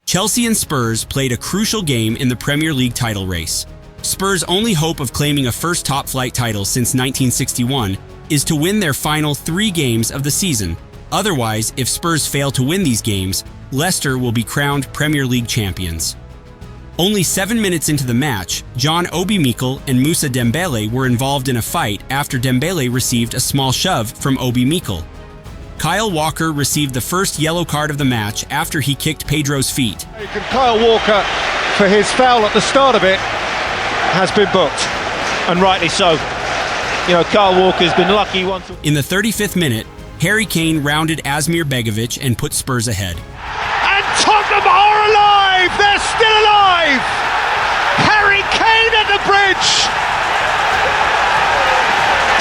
Chelsea and Spurs played a crucial game in the Premier League title race. Spurs' only hope of claiming a first top-flight title since 1961 is to win their final 3 games of the season. Otherwise, if Spurs fail to win these games, Leicester will be crowned Premier League champions. Only 7 minutes into the match, John Obi Mikel and Moussa Dembele were involved in a fight after Dembele received a small shove from Obi Mikel. Kyle Walker received the first yellow card of the match after he kicked Pedro's feet. Kyle Walker, for his foul at the start of it, has been booked, and rightly so. You know, Kyle Walker's been lucky once. In the 35th minute, Harry Kane rounded Asmir Begovic and put Spurs ahead. And Tottenham are alive! They're still alive! Harry Kane at the bridge!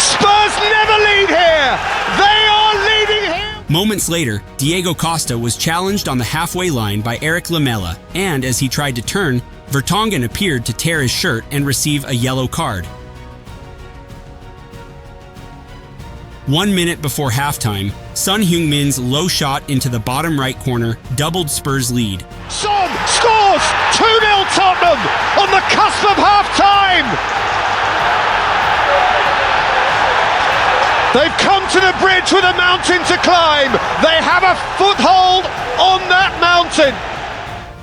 Spurs never lead here! They are leading here! Moments later, Diego Costa was challenged on the halfway line by Eric Lamela, and as he tried to turn, Vertonghen appeared to tear his shirt and receive a yellow card. 1 minute before halftime, Son Heung-min's low shot into the bottom right corner doubled Spurs' lead. Son scores! 2-0 Tottenham on the cusp of half-time! They've come to the bridge with a mountain to climb. They have a foothold on that mountain.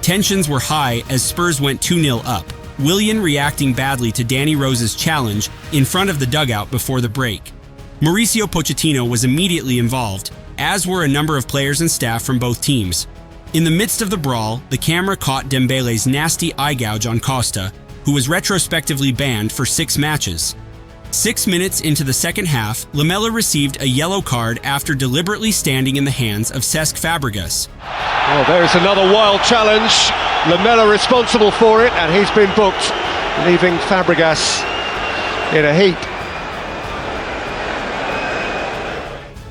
Tensions were high as Spurs went 2-0 up, Willian reacting badly to Danny Rose's challenge in front of the dugout before the break. Mauricio Pochettino was immediately involved, as were a number of players and staff from both teams. In the midst of the brawl, the camera caught Dembele's nasty eye gouge on Costa, who was retrospectively banned for 6 matches. 6 minutes into the second half, Lamela received a yellow card after deliberately standing in the hands of Cesc Fabregas. Well, there's another wild challenge. Lamela responsible for it, and he's been booked, leaving Fabregas in a heap.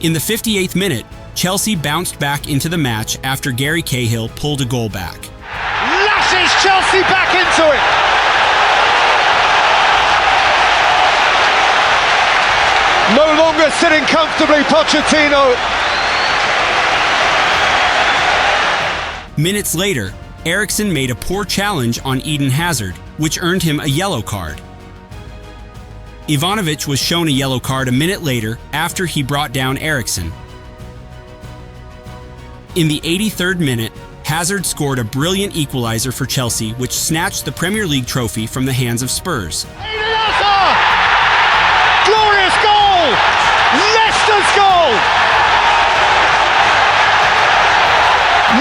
In the 58th minute, Chelsea bounced back into the match after Gary Cahill pulled a goal back. Lashes Chelsea back into it! No longer sitting comfortably, Pochettino. Minutes later, Eriksen made a poor challenge on Eden Hazard, which earned him a yellow card. Ivanovic was shown a yellow card a minute later after he brought down Eriksen. In the 83rd minute, Hazard scored a brilliant equalizer for Chelsea, which snatched the Premier League trophy from the hands of Spurs. Glorious goal! Leicester's goal!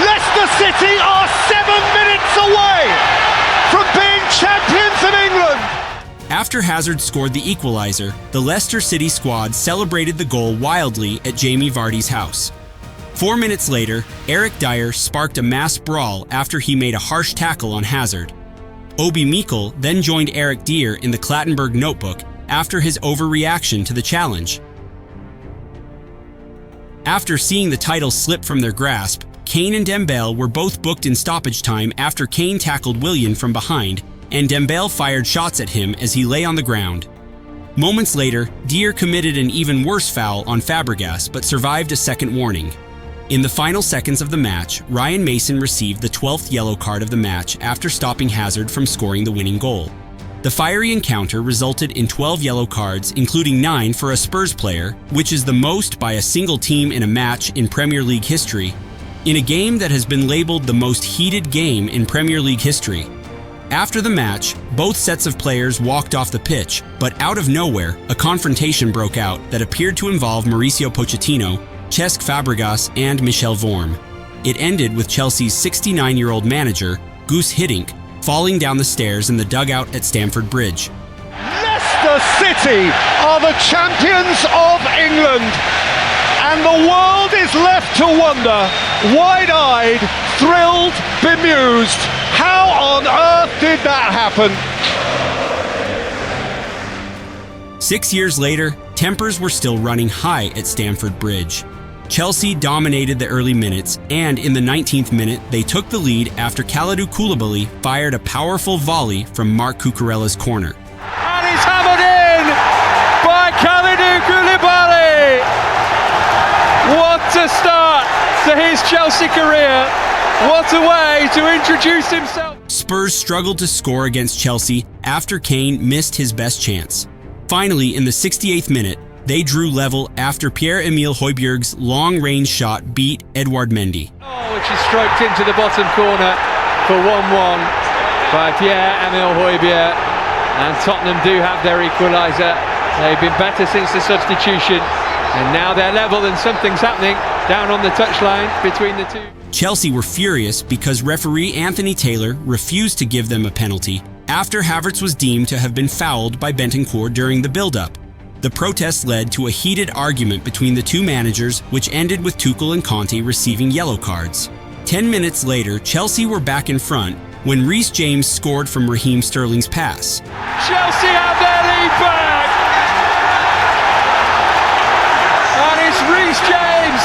Leicester City are 7 minutes away from being champions of England! After Hazard scored the equalizer, the Leicester City squad celebrated the goal wildly at Jamie Vardy's house. 4 minutes later, Eric Dyer sparked a mass brawl after he made a harsh tackle on Hazard. Obi Mikel then joined Eric Dier in the Clattenburg notebook after his overreaction to the challenge. After seeing the title slip from their grasp, Kane and Dembele were both booked in stoppage time after Kane tackled Willian from behind and Dembele fired shots at him as he lay on the ground. Moments later, Dier committed an even worse foul on Fabregas but survived a second warning. In the final seconds of the match, Ryan Mason received the 12th yellow card of the match after stopping Hazard from scoring the winning goal. The fiery encounter resulted in 12 yellow cards, including 9 for a Spurs player, which is the most by a single team in a match in Premier League history, in a game that has been labeled the most heated game in Premier League history. After the match, both sets of players walked off the pitch, but out of nowhere, a confrontation broke out that appeared to involve Mauricio Pochettino, Cesc Fabregas, and Michel Vorm. It ended with Chelsea's 69-year-old manager, Guus Hiddink, falling down the stairs in the dugout at Stamford Bridge. Leicester City are the champions of England, and the world is left to wonder, wide-eyed, thrilled, bemused. How on earth did that happen? 6 years later, tempers were still running high at Stamford Bridge. Chelsea dominated the early minutes, and in the 19th minute, they took the lead after Kalidou Koulibaly fired a powerful volley from Marc Cucurella's corner. And it's hammered in by Kalidou Koulibaly! What a start to his Chelsea career, What a way to introduce himself! Spurs struggled to score against Chelsea after Kane missed his best chance. Finally, in the 68th minute, they drew level after Pierre-Emile Højbjerg's long-range shot beat Edouard Mendy. Oh, which is stroked into the bottom corner for 1-1 by Pierre-Emile Højbjerg. And Tottenham do have their equaliser. They've been better since the substitution. And now they're level and something's happening down on the touchline between the two. Chelsea were furious because referee Anthony Taylor refused to give them a penalty after Havertz was deemed to have been fouled by Bentancur during the build-up. The protest led to a heated argument between the two managers, which ended with Tukel and Conte receiving yellow cards. 10 minutes later, Chelsea were back in front when Reece James scored from Raheem Sterling's pass. Chelsea have their lead back! And it's Reece James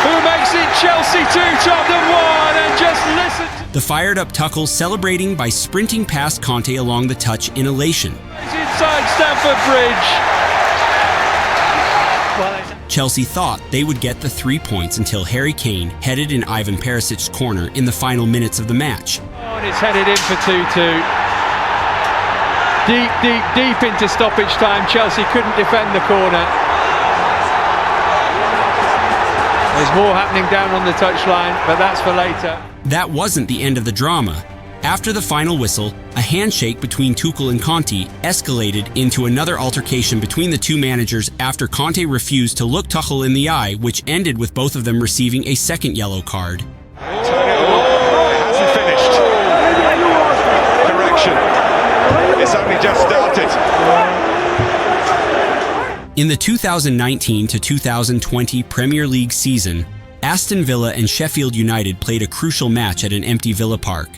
who makes it Chelsea 2, Tottenham 1, and just listen to the fired-up Tuchel celebrating by sprinting past Conte along the touch in elation. He's inside Stamford Bridge. Chelsea thought they would get the 3 points until Harry Kane headed in Ivan Perisic's corner in the final minutes of the match. Oh, and it's headed in for 2-2. Deep into stoppage time. Chelsea couldn't defend the corner. There's more happening down on the touchline, but that's for later. That wasn't the end of the drama. After the final whistle, a handshake between Tuchel and Conte escalated into another altercation between the two managers after Conte refused to look Tuchel in the eye, which ended with both of them receiving a second yellow card. Hasn't finished. Correction. It's only just started. In the 2019 to 2020 Premier League season, Aston Villa and Sheffield United played a crucial match at an empty Villa Park.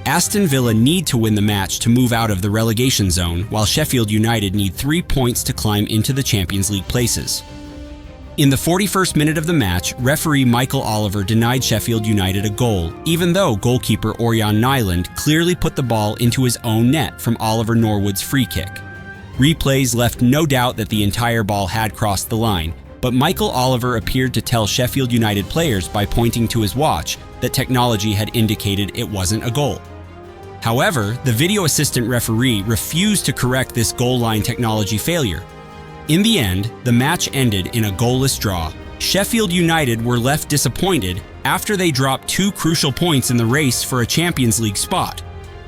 Aston Villa need to win the match to move out of the relegation zone, while Sheffield United need 3 points to climb into the Champions League places. In the 41st minute of the match, referee Michael Oliver denied Sheffield United a goal, even though goalkeeper Orjan Nyland clearly put the ball into his own net from Oliver Norwood's free kick. Replays left no doubt that the entire ball had crossed the line, but Michael Oliver appeared to tell Sheffield United players by pointing to his watch that technology had indicated it wasn't a goal. However, the video assistant referee refused to correct this goal line technology failure. In the end, the match ended in a goalless draw. Sheffield United were left disappointed after they dropped 2 crucial points in the race for a Champions League spot.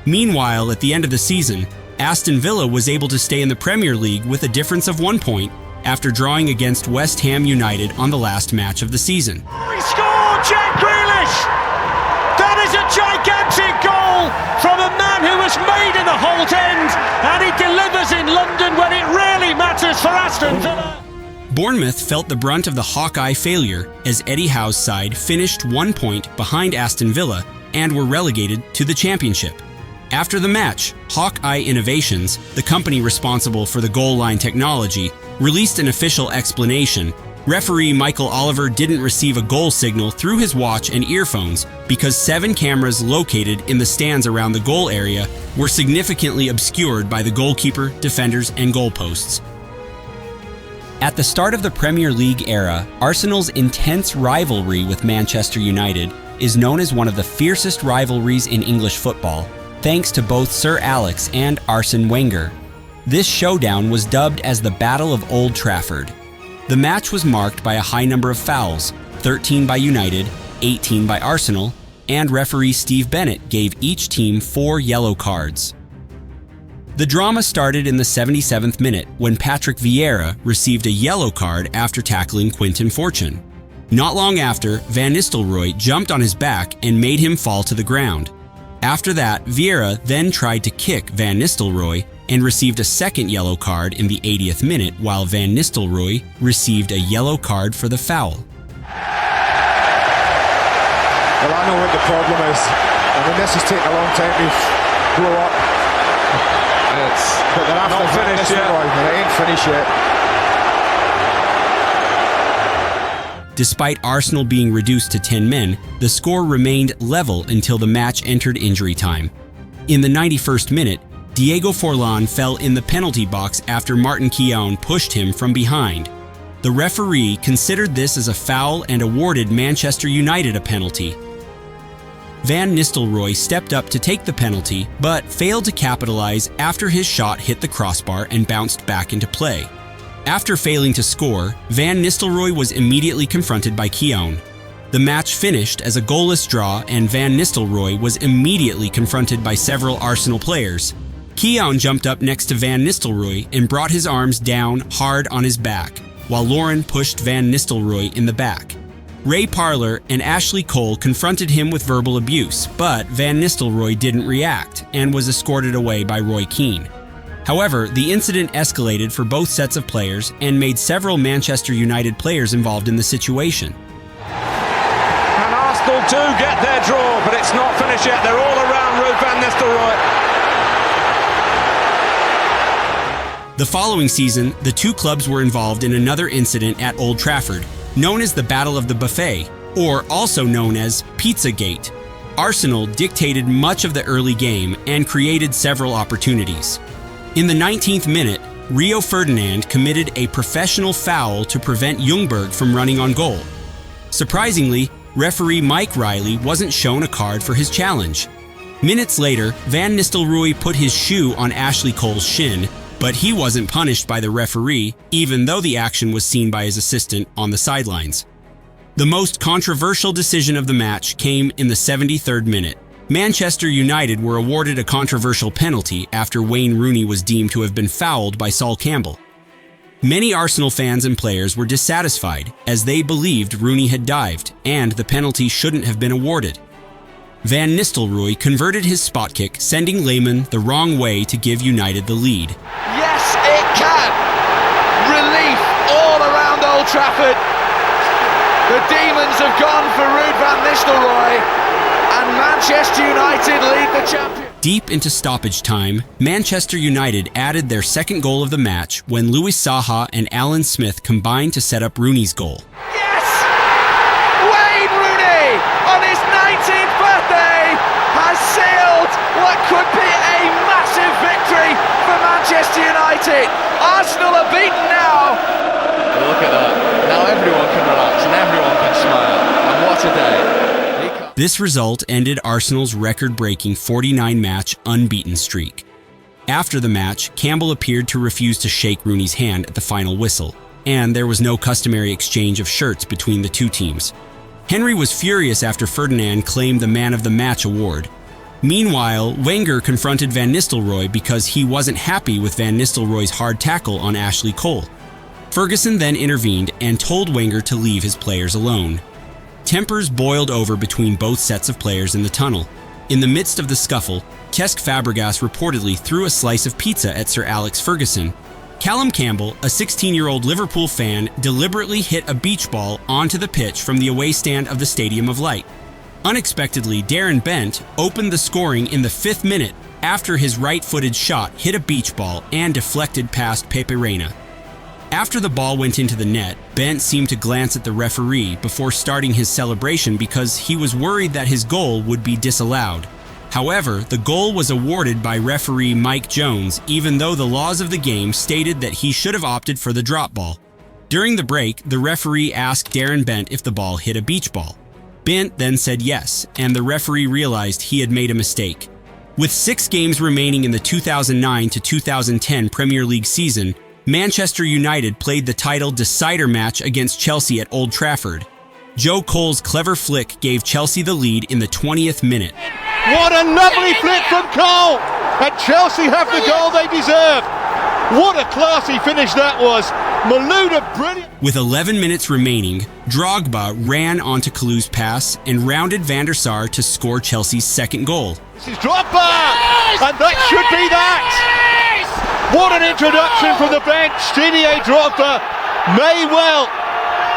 Meanwhile, at the end of the season, Aston Villa was able to stay in the Premier League with a difference of 1 point after drawing against West Ham United on the last match of the season. He scored, Jack Grealish! That is a gigantic goal from a man who was made in the Holt End, and he delivers in London when it really matters for Aston Villa. Bournemouth felt the brunt of the Hawkeye failure as Eddie Howe's side finished 1 point behind Aston Villa and were relegated to the Championship. After the match, Hawkeye Innovations, the company responsible for the goal line technology, released an official explanation. Referee Michael Oliver didn't receive a goal signal through his watch and earphones because 7 cameras located in the stands around the goal area were significantly obscured by the goalkeeper, defenders, and goalposts. At the start of the Premier League era, Arsenal's intense rivalry with Manchester United is known as one of the fiercest rivalries in English football, thanks to both Sir Alex and Arsene Wenger. This showdown was dubbed as the Battle of Old Trafford. The match was marked by a high number of fouls, 13 by United, 18 by Arsenal, and referee Steve Bennett gave each team 4 yellow cards. The drama started in the 77th minute when Patrick Vieira received a yellow card after tackling Quinton Fortune. Not long after, Van Nistelrooy jumped on his back and made him fall to the ground. After that, Vieira then tried to kick Van Nistelrooy and received a second yellow card in the 80th minute, while Van Nistelrooy received a yellow card for the foul. Well, I know what the problem is. I mean, this has taken a long time to blow up. But they're after finished yet. They ain't finished yet. Despite Arsenal being reduced to 10 men, the score remained level until the match entered injury time. In the 91st minute, Diego Forlan fell in the penalty box after Martin Keown pushed him from behind. The referee considered this as a foul and awarded Manchester United a penalty. Van Nistelrooy stepped up to take the penalty, but failed to capitalize after his shot hit the crossbar and bounced back into play. After failing to score, Van Nistelrooy was immediately confronted by Keown. The match finished as a goalless draw, and Van Nistelrooy was immediately confronted by several Arsenal players. Keown jumped up next to Van Nistelrooy and brought his arms down hard on his back, while Lauren pushed Van Nistelrooy in the back. Ray Parlour and Ashley Cole confronted him with verbal abuse, but Van Nistelrooy didn't react and was escorted away by Roy Keane. However, the incident escalated for both sets of players and made several Manchester United players involved in the situation. And Arsenal do get their draw, but it's not finished yet. They're all around Ruud van Nistelrooy. The following season, the two clubs were involved in another incident at Old Trafford, known as the Battle of the Buffet, or also known as Pizzagate. Arsenal dictated much of the early game and created several opportunities. In the 19th minute, Rio Ferdinand committed a professional foul to prevent Ljungberg from running on goal. Surprisingly, referee Mike Riley wasn't shown a card for his challenge. Minutes later, Van Nistelrooy put his shoe on Ashley Cole's shin, but he wasn't punished by the referee, even though the action was seen by his assistant on the sidelines. The most controversial decision of the match came in the 73rd minute. Manchester United were awarded a controversial penalty after Wayne Rooney was deemed to have been fouled by Sol Campbell. Many Arsenal fans and players were dissatisfied, as they believed Rooney had dived and the penalty shouldn't have been awarded. Van Nistelrooy converted his spot kick, sending Lehmann the wrong way to give United the lead. Yes, it can! Relief all around Old Trafford. The demons have gone for Ruud van Nistelrooy, and Manchester United lead the champions. Deep into stoppage time, Manchester United added their second goal of the match when Louis Saha and Alan Smith combined to set up Rooney's goal. Yes! Wayne Rooney, on his 19th birthday, has sealed what could be a massive victory for Manchester United. Arsenal are beaten now. Look at that. Now everyone can relax and everyone can smile. And what a day. This result ended Arsenal's record-breaking 49-match unbeaten streak. After the match, Campbell appeared to refuse to shake Rooney's hand at the final whistle, and there was no customary exchange of shirts between the two teams. Henry was furious after Ferdinand claimed the Man of the Match award. Meanwhile, Wenger confronted Van Nistelrooy because he wasn't happy with Van Nistelrooy's hard tackle on Ashley Cole. Ferguson then intervened and told Wenger to leave his players alone. Tempers boiled over between both sets of players in the tunnel. In the midst of the scuffle, Cesc Fabregas reportedly threw a slice of pizza at Sir Alex Ferguson. Callum Campbell, a 16-year-old Liverpool fan, deliberately hit a beach ball onto the pitch from the away stand of the Stadium of Light. Unexpectedly, Darren Bent opened the scoring in the 5th minute after his right-footed shot hit a beach ball and deflected past Pepe Reina. After the ball went into the net, Bent seemed to glance at the referee before starting his celebration because he was worried that his goal would be disallowed. However, the goal was awarded by referee Mike Jones, even though the laws of the game stated that he should have opted for the drop ball. During the break, the referee asked Darren Bent if the ball hit a beach ball. Bent then said yes, and the referee realized he had made a mistake. With 6 games remaining in the 2009 to 2010 Premier League season, Manchester United played the title decider match against Chelsea at Old Trafford. Joe Cole's clever flick gave Chelsea the lead in the 20th minute. What a lovely flick from Cole! And Chelsea have the goal they deserve. What a classy finish that was. Malouda, brilliant. With 11 minutes remaining, Drogba ran onto Kalu's pass and rounded Van der Sar to score Chelsea's second goal. This is Drogba! And that should be that! What an introduction from the bench. Didier Drogba may well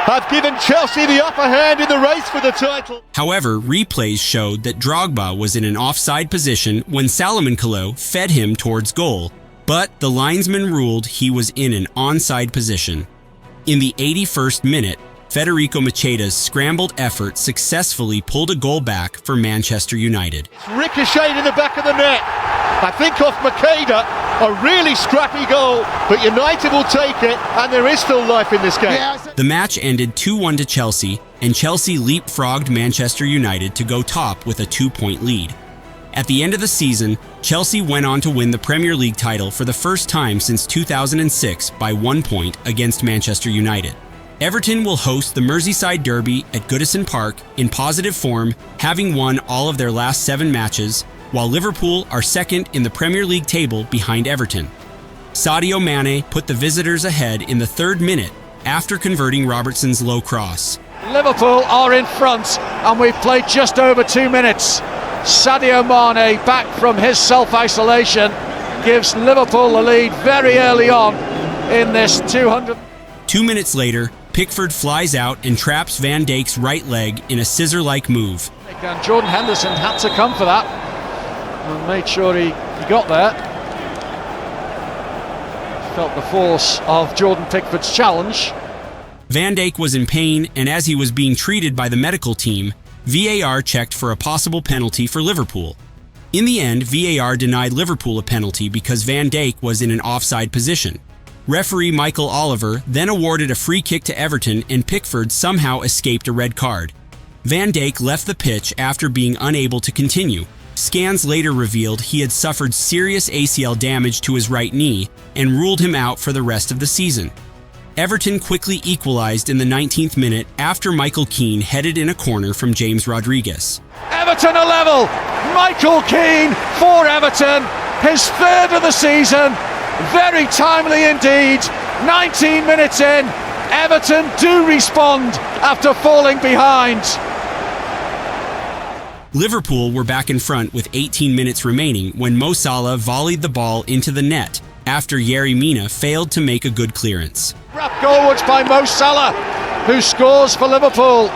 have given Chelsea the upper hand in the race for the title. However, replays showed that Drogba was in an offside position when Salomon Kalou fed him towards goal, but the linesman ruled he was in an onside position. In the 81st minute, Federico Macheda's scrambled effort successfully pulled a goal back for Manchester United. Ricocheted in the back of the net. I think off Macheda, a really scrappy goal, but United will take it, and there is still life in this game. The match ended 2-1 to Chelsea, and Chelsea leapfrogged Manchester United to go top with a 2-point lead. At the end of the season, Chelsea went on to win the Premier League title for the first time since 2006 by 1 point against Manchester United. Everton will host the Merseyside Derby at Goodison Park in positive form, having won all of their last 7 matches, while Liverpool are second in the Premier League table behind Everton. Sadio Mane put the visitors ahead in the 3rd minute after converting Robertson's low cross. Liverpool are in front and we've played just over 2 minutes. Sadio Mane, back from his self-isolation, gives Liverpool the lead very early on in this 200. 2 minutes later, Pickford flies out and traps Van Dijk's right leg in a scissor-like move. And Jordan Henderson had to come for that and made sure he got there. Felt the force of Jordan Pickford's challenge. Van Dijk was in pain, and as he was being treated by the medical team, VAR checked for a possible penalty for Liverpool. In the end, VAR denied Liverpool a penalty because Van Dijk was in an offside position. Referee Michael Oliver then awarded a free kick to Everton, and Pickford somehow escaped a red card. Van Dijk left the pitch after being unable to continue. Scans later revealed he had suffered serious ACL damage to his right knee and ruled him out for the rest of the season. Everton quickly equalized in the 19th minute after Michael Keane headed in a corner from James Rodriguez. Everton are level. Michael Keane for Everton, his 3rd of the season. Very timely indeed. 19 minutes in, Everton do respond after falling behind. Liverpool were back in front with 18 minutes remaining when Mo Salah volleyed the ball into the net after Yerry Mina failed to make a good clearance. Wrapped goalwards by Mo Salah, who scores for Liverpool.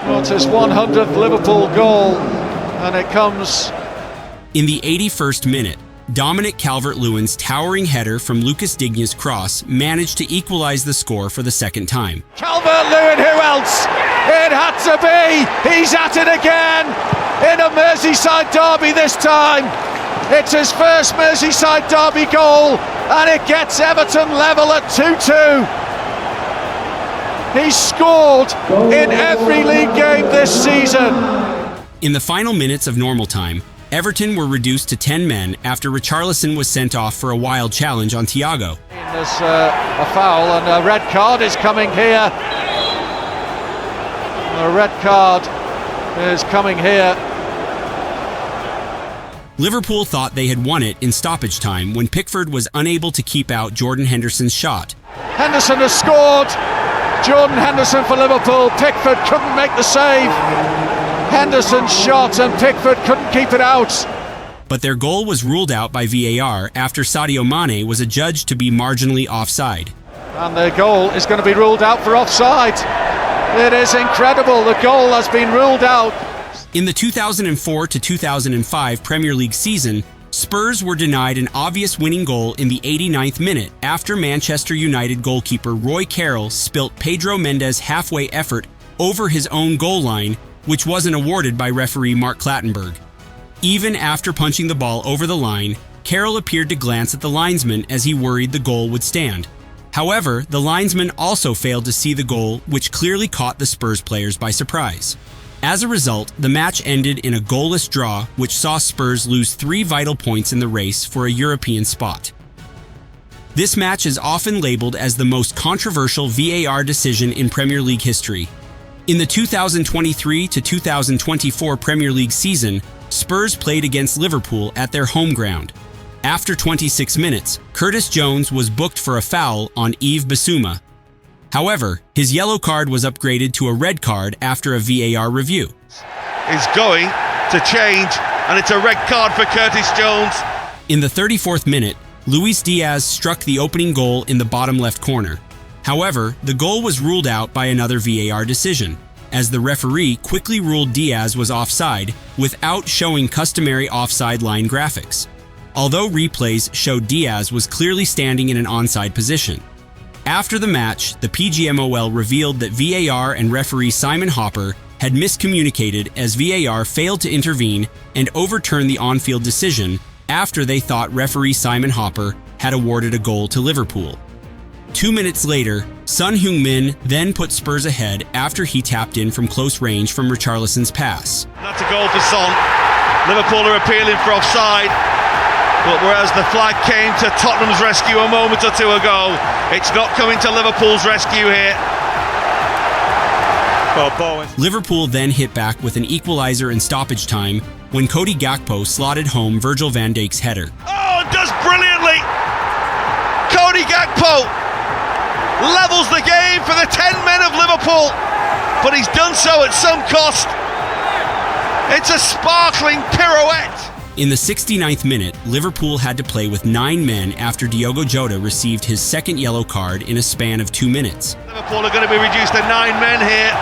Not his 100th Liverpool goal, and it comes in the 81st minute. Dominic Calvert-Lewin's towering header from Lucas Digne's cross managed to equalize the score for the 2nd time. Calvert-Lewin, who else? It had to be! He's at it again! In a Merseyside derby this time! It's his first Merseyside derby goal, and it gets Everton level at 2-2. He's scored in every league game this season. In the final minutes of normal time, Everton were reduced to 10 men after Richarlison was sent off for a wild challenge on Thiago. There's a foul and a red card is coming here. A red card is coming here. Liverpool thought they had won it in stoppage time when Pickford was unable to keep out Jordan Henderson's shot. Henderson has scored. Jordan Henderson for Liverpool. Pickford couldn't make the save. Henderson's shot and Pickford couldn't keep it out. But their goal was ruled out by VAR after Sadio Mane was adjudged to be marginally offside. And the goal is going to be ruled out for offside. It is incredible. The goal has been ruled out. In the 2004 to 2005 Premier League season, Spurs were denied an obvious winning goal in the 89th minute after Manchester United goalkeeper Roy Carroll spilt Pedro Mendes' halfway effort over his own goal line, which wasn't awarded by referee Mark Clattenburg. Even after punching the ball over the line, Carroll appeared to glance at the linesman as he worried the goal would stand. However, the linesman also failed to see the goal, which clearly caught the Spurs players by surprise. As a result, the match ended in a goalless draw, which saw Spurs lose 3 vital points in the race for a European spot. This match is often labeled as the most controversial VAR decision in Premier League history. In the 2023 to 2024 Premier League season, Spurs played against Liverpool at their home ground. After 26 minutes, Curtis Jones was booked for a foul on Yves Bissouma. However, his yellow card was upgraded to a red card after a VAR review. Is going to change, and it's a red card for Curtis Jones. In the 34th minute, Luis Diaz struck the opening goal in the bottom left corner. However, the goal was ruled out by another VAR decision, as the referee quickly ruled Diaz was offside without showing customary offside line graphics, although replays showed Diaz was clearly standing in an onside position. After the match, the PGMOL revealed that VAR and referee Simon Hopper had miscommunicated as VAR failed to intervene and overturn the on-field decision after they thought referee Simon Hopper had awarded a goal to Liverpool. 2 minutes later, Son Heung-min then put Spurs ahead after he tapped in from close range from Richarlison's pass. That's a goal for Son. Liverpool are appealing for offside. But whereas the flag came to Tottenham's rescue a moment or two ago, it's not coming to Liverpool's rescue here. Liverpool then hit back with an equaliser in stoppage time when Cody Gakpo slotted home Virgil van Dijk's header. Oh, does brilliantly! Cody Gakpo levels the game for the 10 men of Liverpool, but he's done so at some cost. It's a sparkling pirouette. In the 69th minute, Liverpool had to play with 9 men after Diogo Jota received his second yellow card in a span of 2 minutes. Liverpool are going to be reduced to 9 men here.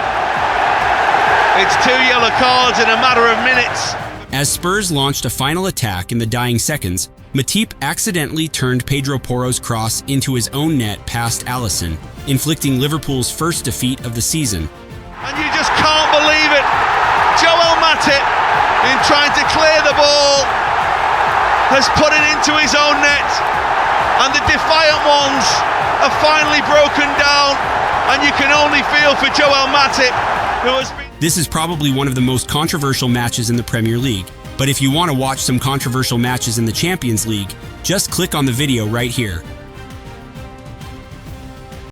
It's 2 yellow cards in a matter of minutes. As Spurs launched a final attack in the dying seconds, Matip accidentally turned Pedro Porro's cross into his own net past Alisson, inflicting Liverpool's first defeat of the season. And you just can't believe it. Joel Matip, in trying to clear the ball, has put it into his own net. And the defiant ones are finally broken down. And you can only feel for Joel Matip, who has been... This is probably one of the most controversial matches in the Premier League, but if you want to watch some controversial matches in the Champions League, just click on the video right here.